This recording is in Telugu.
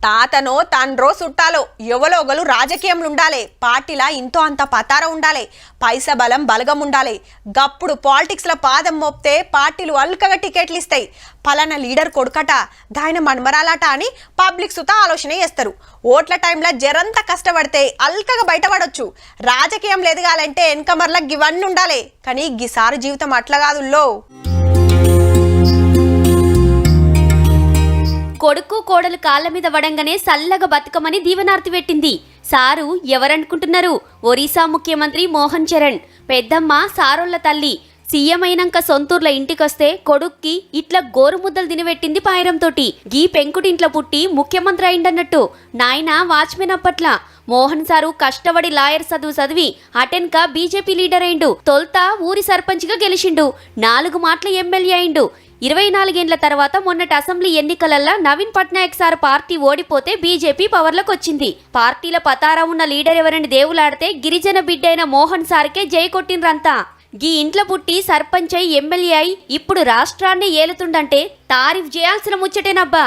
తాతనో తండ్రో చుట్టాలో ఎవలోగలు రాజకీయంలో ఉండాలి. పార్టీలా ఇంతో అంత పతార ఉండాలి. పైసా బలం బలగం ఉండాలి. గప్పుడు పాలిటిక్స్లో పాదం మోపితే పార్టీలు అల్కగా టికెట్లు ఇస్తాయి. పలానా లీడర్ కొడుకట దాయన మన్మరాలట అని పబ్లిక్ సుతా ఆలోచన చేస్తారు. ఓట్ల టైంలో జరంతా కష్టపడితే అల్కగా బయటపడొచ్చు. రాజకీయం ఎదగాలంటే వెనకమర్ల గివన్నీ ఉండాలి. కానీ గిసారు జీవితం అట్లా కాదుల్లో. కొడుకు కోడలు కాళ్ళ మీద వడంగానే సల్లగా బతుకమని దీవెనార్తి పెట్టింది. సారు ఎవరనుకుంటున్నారు? ఒరిస్సా ముఖ్యమంత్రి మోహన్ చరణ్. పెద్దమ్మ సారోళ్ల తల్లి. సీఎం అయినాక సొంతూర్ల ఇంటికొస్తే కొడుక్కి ఇట్లా గోరుముద్దలు తినిపెట్టింది పాయరంతోటి. గీ పెంకుటింట్లో పుట్టి ముఖ్యమంత్రి అయిందన్నట్టు. నాయన వాచ్మెన్ అప్పట్ల. మోహన్ సారు కష్టపడి లాయర్ చదివి అటెన్క బీజేపీ లీడర్ అయిండు. తొల్త ఊరి సర్పంచ్గా గెలిచిండు. 4 మాటల ఎమ్మెల్యే అయిండు. 24 ఏళ్ల తర్వాత మొన్నటి అసెంబ్లీ ఎన్నికలల్లో నవీన్ పట్నాయక్ సార్ పార్టీ ఓడిపోతే బీజేపీ పవర్లోకి వచ్చింది. పార్టీల పతారా ఉన్న లీడర్ ఎవరని దేవులాడితే గిరిజన బిడ్డైన మోహన్ సార్కే జై కొట్టిండ్రంతా. గీ ఇంట్లో పుట్టి సర్పంచ్ అయి ఎమ్మెల్యే అయి ఇప్పుడు రాష్ట్రాన్ని ఏలుతుండంటే తారీఫ్ చేయాల్సిన ముచ్చటేనబ్బా.